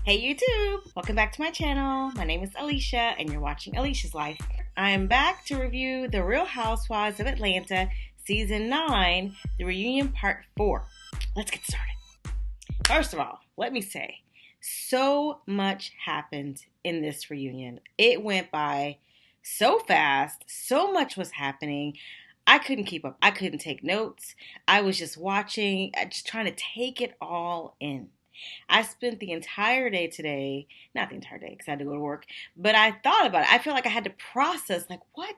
Hey YouTube! Welcome back to my channel. My name is Alicia and you're watching Alicia's Life. I am back to review The Real Housewives of Atlanta Season 9, The Reunion Part 4. Let's get started. First of all, let me say, so much happened in this reunion. It went by so fast, so much was happening. I couldn't keep up. I couldn't take notes. I was just watching, just trying to take it all in. I spent the entire day today, not the entire day because I had to go to work, but I thought about it. I feel like I had to process, like, what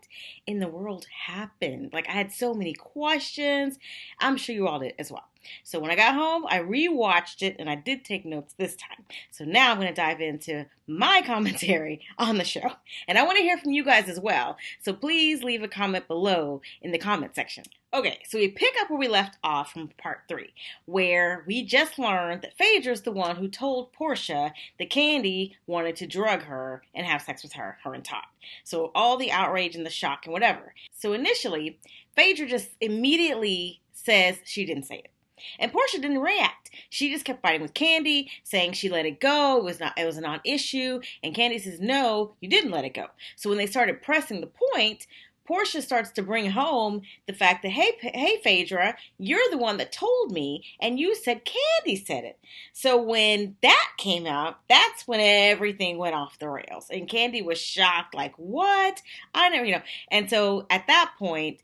in the world happened? Like, I had so many questions. I'm sure you all did as well. So when I got home, I rewatched it and I did take notes this time. So now I'm going to dive into my commentary on the show. And I want to hear from you guys as well. So please leave a comment below in the comment section. Okay, so we pick up where we left off from part 3, where we just learned that Phaedra's the one who told Portia that Kandi wanted to drug her and have sex with her and Todd. So all the outrage and the shock and whatever. So initially, Phaedra just immediately says she didn't say it. And Portia didn't react. She just kept fighting with Kandi, saying she let it go. It was a non-issue. And Kandi says, no, you didn't let it go. So when they started pressing the point, Portia starts to bring home the fact that, hey, Phaedra, you're the one that told me, and you said Kandi said it. So when that came out, that's when everything went off the rails. And Kandi was shocked, like, what? I never. And so at that point,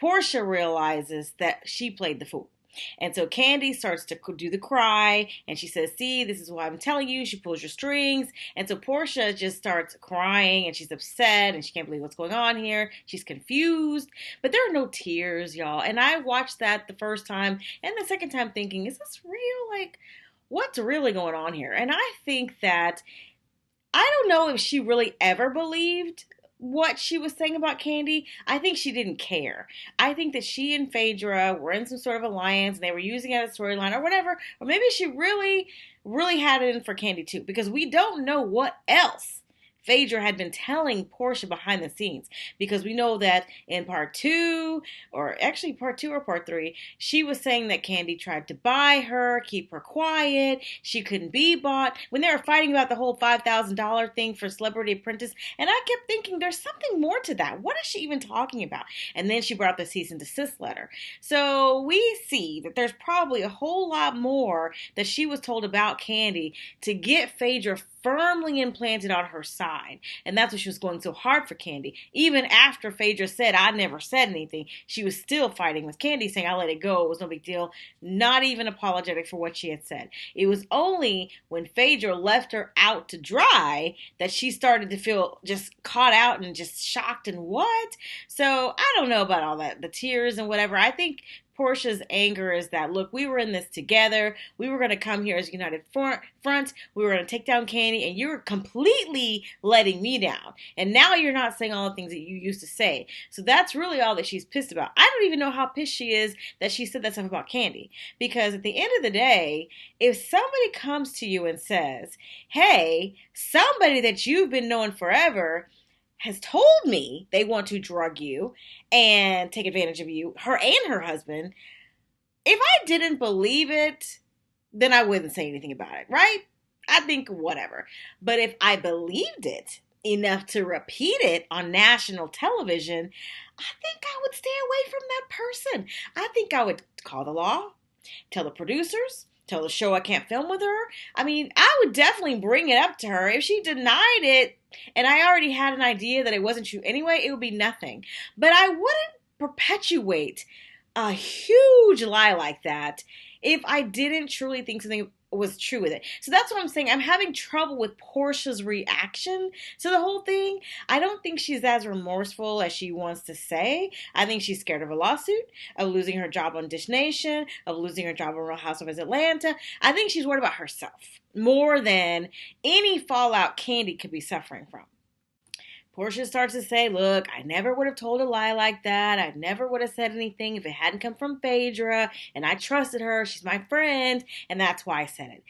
Portia realizes that she played the fool. And so Kandi starts to do the cry, and she says, see, this is why I'm telling you. She pulls your strings. And so Portia just starts crying, and she's upset, and she can't believe what's going on here. She's confused. But there are no tears, y'all. And I watched that the first time and the second time thinking, is this real? Like, what's really going on here? And I think that, I don't know if she really ever believed what she was saying about Kandi. I think she didn't care. I think that she and Phaedra were in some sort of alliance and they were using it as a storyline or whatever. Or maybe she really, really had it in for Kandi too, because we don't know what else Phaedra had been telling Portia behind the scenes, because we know that in part 2 or part 3, she was saying that Kandi tried to buy her, keep her quiet, she couldn't be bought, when they were fighting about the whole $5,000 thing for Celebrity Apprentice, and I kept thinking there's something more to that. What is she even talking about? And then she brought the cease and desist letter. So we see that there's probably a whole lot more that she was told about Kandi to get Phaedra firmly implanted on her side. And that's why she was going so hard for Kandi. Even after Phaedra said, I never said anything, she was still fighting with Kandi, saying, I let it go, it was no big deal, not even apologetic for what she had said. It was only when Phaedra left her out to dry that she started to feel just caught out and just shocked and what? So I don't know about all that, the tears and whatever. I think Portia's anger is that, look, we were in this together. We were going to come here as a united front. We were going to take down Kandi, and you're completely letting me down. And now you're not saying all the things that you used to say. So that's really all that she's pissed about. I don't even know how pissed she is that she said that stuff about Kandi. Because at the end of the day, if somebody comes to you and says, hey, somebody that you've been knowing forever has told me they want to drug you and take advantage of you, her and her husband, if I didn't believe it, then I wouldn't say anything about it, right? I think whatever. But if I believed it enough to repeat it on national television, I think I would stay away from that person. I think I would call the law, tell the producers, tell the show I can't film with her. I mean, I would definitely bring it up to her. If she denied it, and I already had an idea that it wasn't true anyway, it would be nothing. But I wouldn't perpetuate a huge lie like that if I didn't truly think something was true with it. So that's what I'm saying. I'm having trouble with Portia's reaction to the whole thing. I don't think she's as remorseful as she wants to say. I think she's scared of a lawsuit, of losing her job on Dish Nation, of losing her job on Real Housewives of Atlanta. I think she's worried about herself more than any fallout Kandi could be suffering from. Portia starts to say, look, I never would have told a lie like that. I never would have said anything if it hadn't come from Phaedra, and I trusted her. She's my friend, and that's why I said it.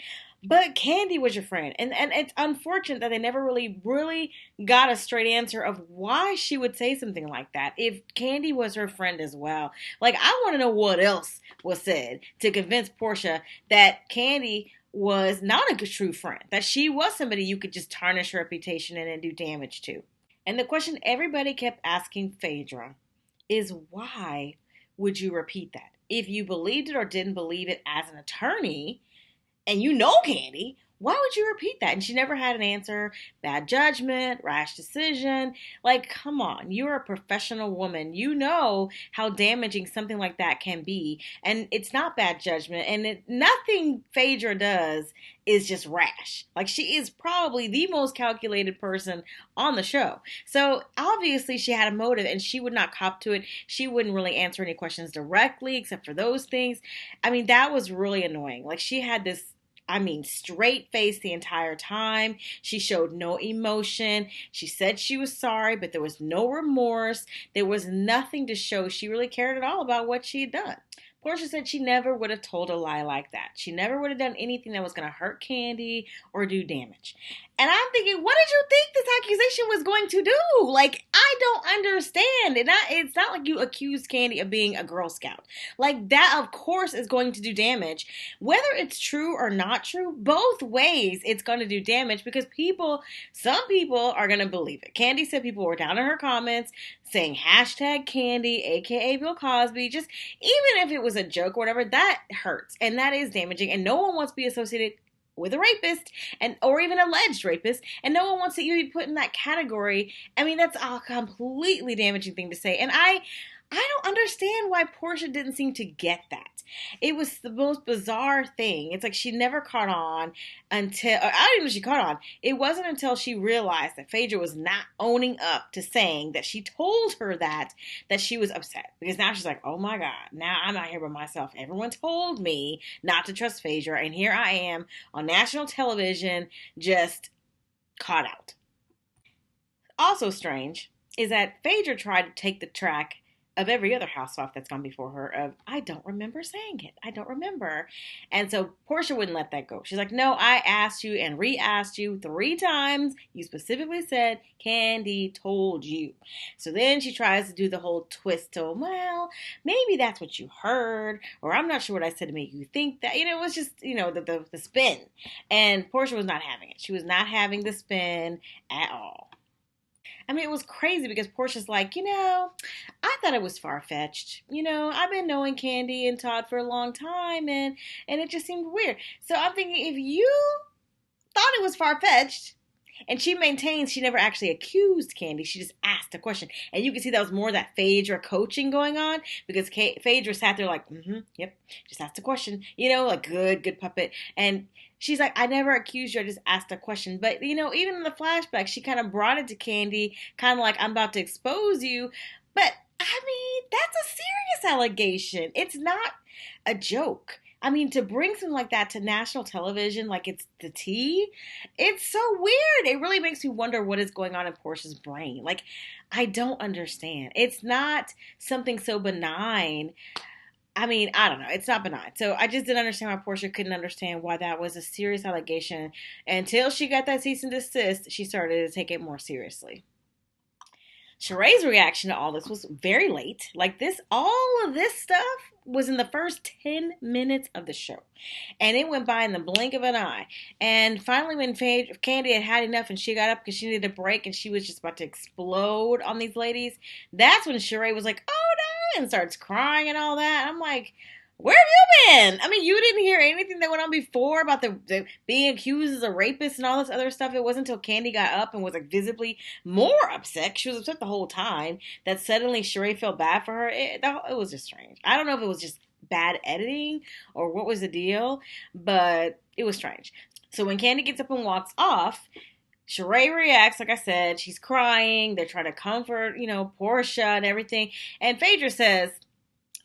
But Kandi was your friend, and it's unfortunate that they never really got a straight answer of why she would say something like that if Kandi was her friend as well. Like, I want to know what else was said to convince Portia that Kandi was not a true friend, that she was somebody you could just tarnish her reputation and do damage to. And the question everybody kept asking Phaedra is, why would you repeat that? If you believed it or didn't believe it as an attorney, and you know Candy, why would you repeat that? And she never had an answer. Bad judgment, rash decision. Like, come on. You're a professional woman. You know how damaging something like that can be. And it's not bad judgment. And nothing Phaedra does is just rash. Like, she is probably the most calculated person on the show. So obviously she had a motive and she would not cop to it. She wouldn't really answer any questions directly except for those things. I mean, that was really annoying. Like, she had this, straight face the entire time. She showed no emotion. She said she was sorry, but there was no remorse. There was nothing to show she really cared at all about what she had done. Portia said she never would have told a lie like that. She never would have done anything that was going to hurt Candy or do damage. And I'm thinking, what did you think this accusation was going to do? Like, I don't understand. It's not like you accused Candy of being a Girl Scout. Like, that, of course, is going to do damage. Whether it's true or not true, both ways it's going to do damage because some people are going to believe it. Candy said people were down in her comments saying hashtag Candy, aka Bill Cosby. Just, even if it was a joke or whatever, that hurts. And that is damaging. And no one wants to be associated with a rapist or even alleged rapist, and no one wants to even be put in that category. I mean, that's a completely damaging thing to say. And I don't understand why Portia didn't seem to get that. It was the most bizarre thing. It's like she never caught on until, I don't even know if she caught on. It wasn't until she realized that Phaedra was not owning up to saying that she told her that she was upset. Because now she's like, oh my God, now I'm out here by myself. Everyone told me not to trust Phaedra, and here I am on national television just caught out. Also strange is that Phaedra tried to take the track of every other housewife that's gone before her of, I don't remember saying it. I don't remember. And so Portia wouldn't let that go. She's like, no, I asked you and re-asked you 3 times. You specifically said Candy told you. So then she tries to do the whole twist to, well, maybe that's what you heard, or I'm not sure what I said to make you think that. It was just, the spin. And Portia was not having it. She was not having the spin at all. I mean, it was crazy because Portia's like, I thought it was far-fetched. I've been knowing Candy and Todd for a long time, and it just seemed weird. So I'm thinking, if you thought it was far-fetched, and she maintains she never actually accused Candy, she just asked a question. And you can see that was more of that Phaedra coaching going on, because Phaedra sat there like, yep, just asked a question, like good puppet. And she's like, I never accused you, I just asked a question. But, even in the flashback, she kind of brought it to Candy, kind of like, I'm about to expose you. But, I mean, that's a serious allegation. It's not a joke. I mean, to bring something like that to national television, like it's the tea, it's so weird. It really makes me wonder what is going on in Portia's brain. Like, I don't understand. It's not something so benign. I mean, I don't know. It's not benign. So I just didn't understand why Portia couldn't understand why that was a serious allegation. Until she got that cease and desist, she started to take it more seriously. Sheree's reaction to all this was very late. Like all of this stuff was in the first 10 minutes of the show. And it went by in the blink of an eye. And finally, when Candy had enough and she got up because she needed a break and she was just about to explode on these ladies, that's when Sheree was like, oh no, and starts crying and all that. I'm like, where have you been? I mean, you didn't hear anything that went on before about the being accused as a rapist and all this other stuff. It wasn't until Candy got up and was like visibly more upset. She was upset the whole time that suddenly Sheree felt bad for her. It was just strange. I don't know if it was just bad editing or what was the deal, but it was strange. So when Candy gets up and walks off, Sheree reacts, like I said, she's crying. They're trying to comfort, Portia and everything. And Phaedra says,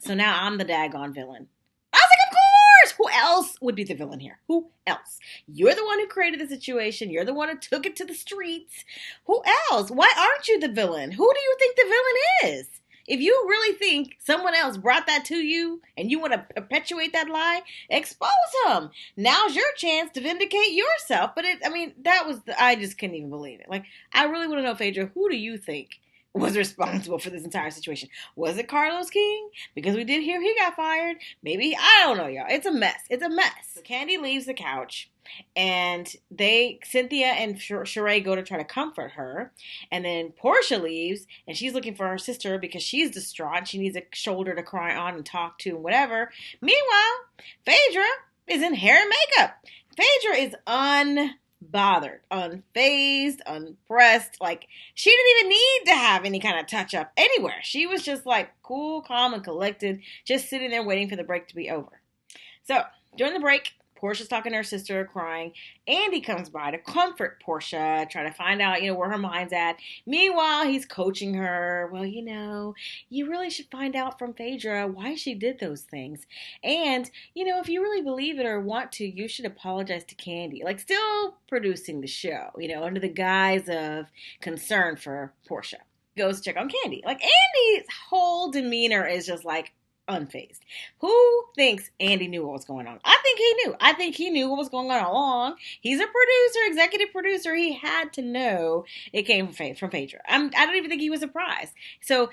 so now I'm the daggone villain. I was like, of course! Who else would be the villain here? Who else? You're the one who created the situation. You're the one who took it to the streets. Who else? Why aren't you the villain? Who do you think the villain is? If you really think someone else brought that to you and you want to perpetuate that lie, expose them. Now's your chance to vindicate yourself. But I just couldn't even believe it. Like, I really want to know, Phaedra, who do you think was responsible for this entire situation. Was it Carlos King? Because we did hear he got fired. Maybe, I don't know, y'all. It's a mess. It's a mess. So Candy leaves the couch, and Cynthia and Sheree go to try to comfort her. And then Portia leaves, and she's looking for her sister because she's distraught. She needs a shoulder to cry on and talk to and whatever. Meanwhile, Phaedra is in hair and makeup. Phaedra is unbothered, unfazed, unpressed. Like, she didn't even need to have any kind of touch up anywhere. She was just like cool, calm, and collected, just sitting there waiting for the break to be over. So during the break, Portia's talking to her sister, crying. Andy comes by to comfort Portia, trying to find out, where her mind's at. Meanwhile, he's coaching her. Well, you really should find out from Phaedra why she did those things. And, if you really believe it or want to, you should apologize to Candy. Like, still producing the show, under the guise of concern for Portia. Goes to check on Candy. Like, Andy's whole demeanor is just like, unfazed. Who thinks Andy knew what was going on? I think he knew. I think he knew what was going on all along. He's a producer, executive producer. He had to know it came from Phaedra. I don't even think he was surprised. So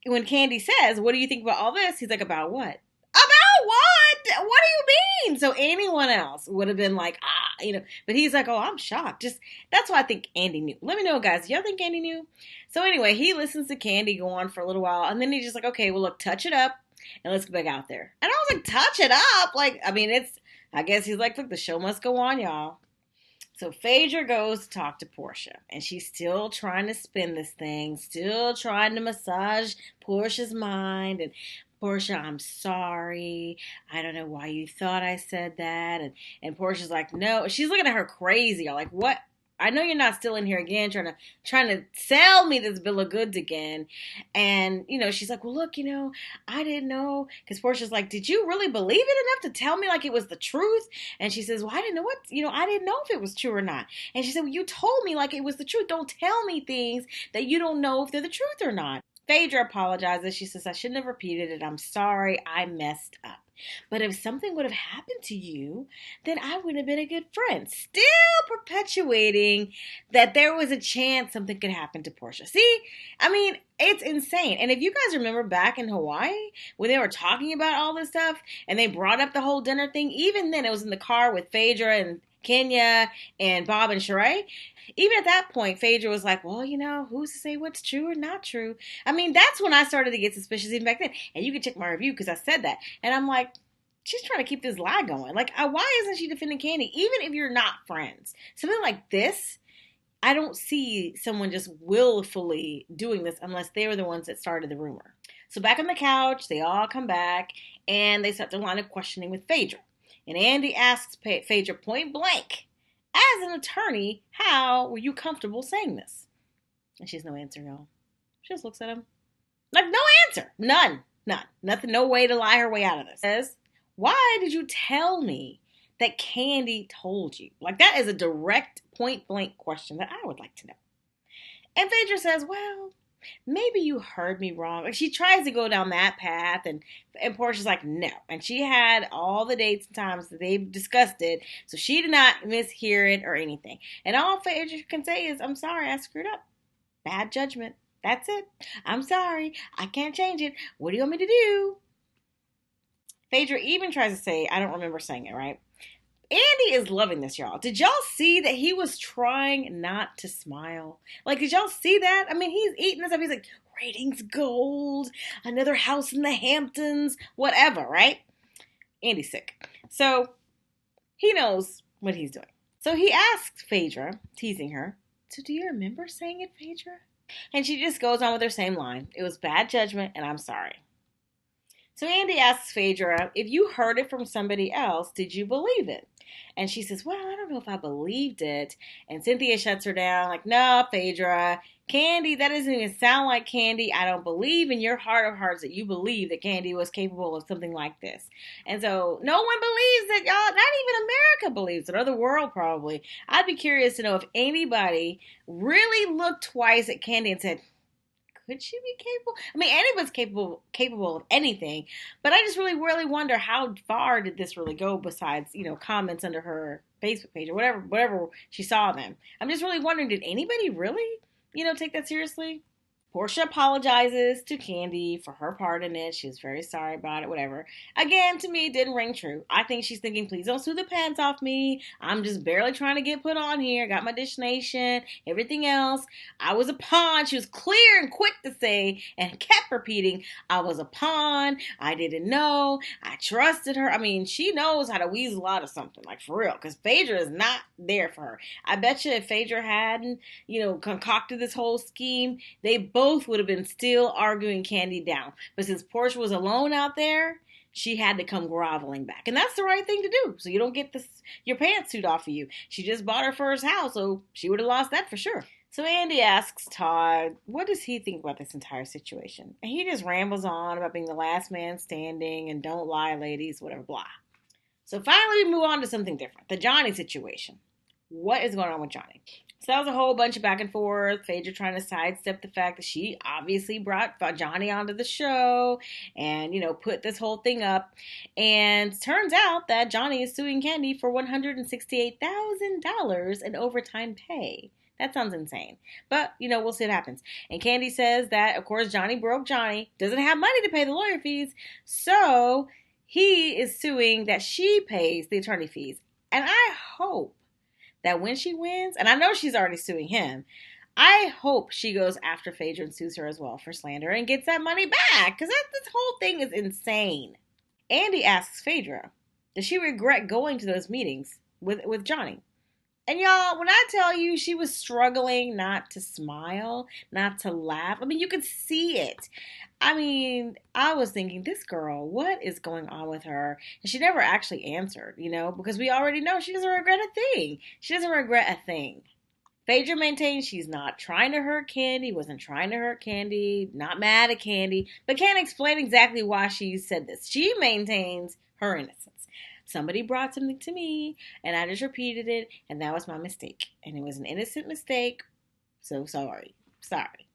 when Candy says, "What do you think about all this?" He's like, "About what?" About what? What do you mean? So anyone else would have been like, but he's like, "Oh, I'm shocked." That's why I think Andy knew. Let me know, guys. Y'all think Andy knew? So anyway, he listens to Candy go on for a little while, and then he's just like, "Okay, well, look, touch it up. And let's go back out there." And I was like, touch it up. I guess he's like, look, the show must go on, y'all. So Phaedra goes to talk to Portia. And she's still trying to spin this thing. Still trying to massage Portia's mind. And Portia, I'm sorry. I don't know why you thought I said that. And Portia's like, no. She's looking at her crazy. Like, what? I know you're not still in here again trying to sell me this bill of goods again. And, she's like, well, look, I didn't know. Because Portia's like, did you really believe it enough to tell me like it was the truth? And she says, well, I didn't know I didn't know if it was true or not. And she said, well, you told me like it was the truth. Don't tell me things that you don't know if they're the truth or not. Phaedra apologizes. She says, I shouldn't have repeated it. I'm sorry. I messed up. But if something would have happened to you, then I would have been a good friend. Still perpetuating that there was a chance something could happen to Portia. See? It's insane. And if you guys remember back in Hawaii, when they were talking about all this stuff, and they brought up the whole dinner thing, even then it was in the car with Phaedra and Kenya and Bob and Sheree. Even at that point, Phaedra was like, well, who's to say what's true or not true? That's when I started to get suspicious even back then. And you can check my review because I said that. And I'm like, she's trying to keep this lie going. Like, why isn't she defending Candy? Even if you're not friends. Something like this, I don't see someone just willfully doing this unless they were the ones that started the rumor. So back on the couch, they all come back, and they start their line of questioning with Phaedra. And Andy asks Phaedra point blank, as an attorney, how were you comfortable saying this? And she has no answer, y'all. She just looks at him. Like, no answer. None. Nothing. No way to lie her way out of this. Says, why did you tell me that Candy told you? Like, that is a direct point blank question that I would like to know. And Phaedra says, well, maybe you heard me wrong. Like, she tries to go down that path, and Portia's like, no. And she had all the dates and times that they've discussed it, so she did not mishear it or anything. And all Phaedra can say is, I'm sorry, I screwed up. Bad judgment. That's it. I'm sorry. I can't change it. What do you want me to do? Phaedra even tries to say, I don't remember saying it, right? Andy is loving this, y'all. Did y'all see that he was trying not to smile? Like, did y'all see that? He's eating this up. He's like, ratings gold, another house in the Hamptons, whatever, right? Andy's sick. So he knows what he's doing. So he asks Phaedra, teasing her, so do you remember saying it, Phaedra? And she just goes on with her same line. It was bad judgment, and I'm sorry. So Andy asks Phaedra, if you heard it from somebody else, did you believe it? And she says, well, I don't know if I believed it. And Cynthia shuts her down, like, no, Phaedra, Candy, that doesn't even sound like Candy. I don't believe in your heart of hearts that you believe that Candy was capable of something like this. And so no one believes that, y'all. Not even America believes it, or the world probably. I'd be curious to know if anybody really looked twice at Candy and said, could she be capable? Anybody's capable of anything, but I just really wonder how far did this really go besides, comments under her Facebook page or whatever she saw them. I'm just really wondering, did anybody really, take that seriously? Portia apologizes to Candy for her part in it. She was very sorry about it, whatever. Again, to me, it didn't ring true. I think she's thinking, please don't sue the pants off me. I'm just barely trying to get put on here. Got my destination, everything else. I was a pawn. She was clear and quick to say and kept repeating, I was a pawn. I didn't know. I trusted her. I mean, she knows how to weasel out of something, like for real, because Phaedra is not there for her. I bet you if Phaedra hadn't, concocted this whole scheme, they both would have been still arguing Candy down. But since Portia was alone out there, she had to come groveling back. And that's the right thing to do. So you don't get your pantsuit off of you. She just bought her first house, so she would have lost that for sure. So Andy asks Todd, what does he think about this entire situation? And he just rambles on about being the last man standing and don't lie, ladies, whatever, blah. So finally we move on to something different. The Johnny situation. What is going on with Johnny? So that was a whole bunch of back and forth. Phaedra trying to sidestep the fact that she obviously brought Johnny onto the show and, put this whole thing up. And turns out that Johnny is suing Candy for $168,000 in overtime pay. That sounds insane. But, we'll see what happens. And Candy says that, of course, Johnny broke Johnny, doesn't have money to pay the lawyer fees. So he is suing that she pays the attorney fees. And I hope that when she wins, and I know she's already suing him, I hope she goes after Phaedra and sues her as well for slander and gets that money back, because this whole thing is insane. Andy asks Phaedra, does she regret going to those meetings with Johnny? And y'all, when I tell you she was struggling not to smile, not to laugh, I mean, you could see it. I mean, I was thinking, this girl, what is going on with her? And she never actually answered, because we already know she doesn't regret a thing. She doesn't regret a thing. Phaedra maintains she's not trying to hurt Candy, wasn't trying to hurt Candy, not mad at Candy, but can't explain exactly why she said this. She maintains her innocence. Somebody brought something to me, and I just repeated it, and that was my mistake. And it was an innocent mistake, so sorry. Sorry.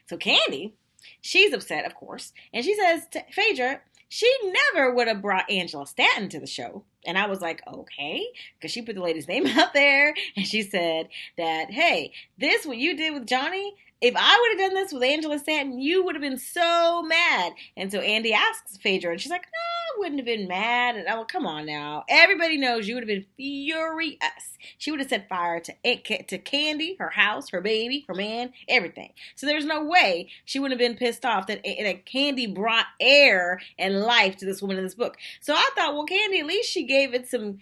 So Candy, she's upset, of course, and she says to Phaedra, she never would have brought Angela Stanton to the show. And I was like, okay, because she put the lady's name out there, and she said that, hey, this, what you did with Johnny, if I would have done this with Angela Stanton, you would have been so mad. And so Andy asks Phaedra, and she's like, no, I wouldn't have been mad. And oh, come on now. Everybody knows you would have been furious. She would have set fire to Candy, her house, her baby, her man, everything. So there's no way she would have been pissed off that Candy brought air and life to this woman in this book. So I thought, well, Candy, at least she gave it some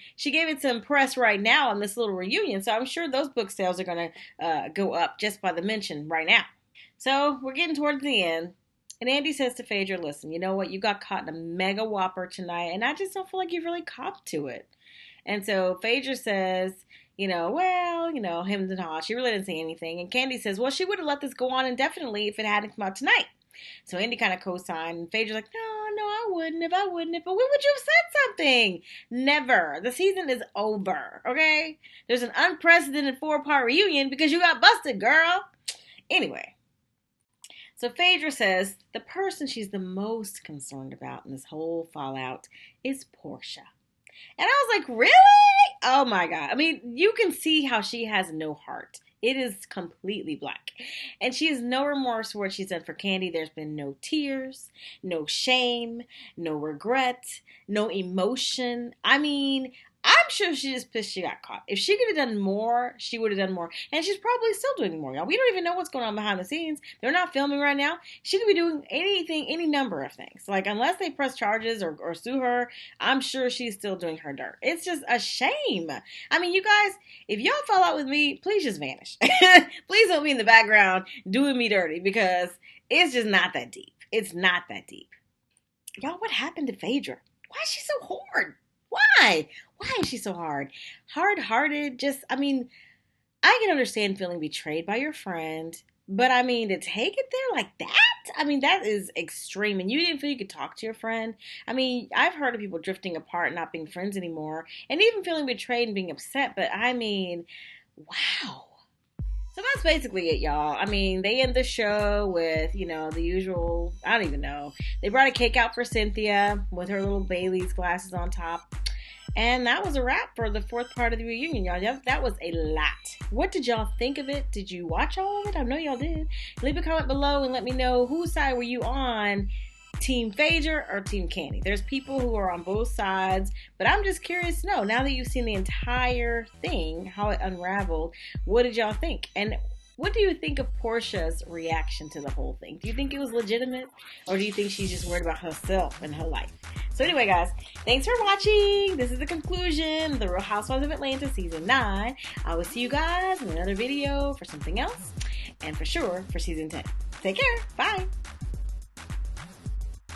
press right now on this little reunion. So I'm sure those book sales are going to go up just by the mention right now. So we're getting towards the end. And Andy says to Phaedra, listen, you know what? You got caught in a mega whopper tonight, and I just don't feel like you've really copped to it. And so Phaedra says, him and haw. She really didn't say anything. And Candy says, well, she would have let this go on indefinitely if it hadn't come out tonight. So Andy kind of co-signed, and Phaedra's like, no, I wouldn't have. But when would you have said something? Never. The season is over, okay? There's an unprecedented 4-part reunion because you got busted, girl. Anyway. So Phaedra says the person she's the most concerned about in this whole fallout is Portia. And I was like, really? Oh my God. I mean, you can see how she has no heart. It is completely black. And she has no remorse for what she's done for Candy. There's been no tears, no shame, no regret, no emotion. I mean, I'm sure she's just pissed she got caught. If she could have done more, she would have done more. And she's probably still doing more, y'all. We don't even know what's going on behind the scenes. They're not filming right now. She could be doing anything, any number of things. Like, unless they press charges or sue her, I'm sure she's still doing her dirt. It's just a shame. I mean, you guys, if y'all fall out with me, please just vanish. Please don't be in the background doing me dirty, because it's just not that deep. It's not that deep. Y'all, what happened to Phaedra? Why is she so hard? Why? Why is she so hard? Hard-hearted, I can understand feeling betrayed by your friend, but to take it there like that? That is extreme. And you didn't feel you could talk to your friend? I've heard of people drifting apart and not being friends anymore, and even feeling betrayed and being upset, but wow. So that's basically it, y'all. They end the show with, the usual, I don't even know. They brought a cake out for Cynthia with her little Bailey's glasses on top. And that was a wrap for the fourth part of the reunion, y'all. That was a lot. What did y'all think of it? Did you watch all of it? I know y'all did. Leave a comment below and let me know whose side were you on, Team Phaedra or Team Kandi. There's people who are on both sides, but I'm just curious to know, now that you've seen the entire thing, how it unraveled, what did y'all think? And what do you think of Portia's reaction to the whole thing? Do you think it was legitimate? Or do you think she's just worried about herself and her life? So anyway, guys, thanks for watching. This is the conclusion of The Real Housewives of Atlanta Season 9. I will see you guys in another video for something else. And for sure, for Season 10. Take care. Bye.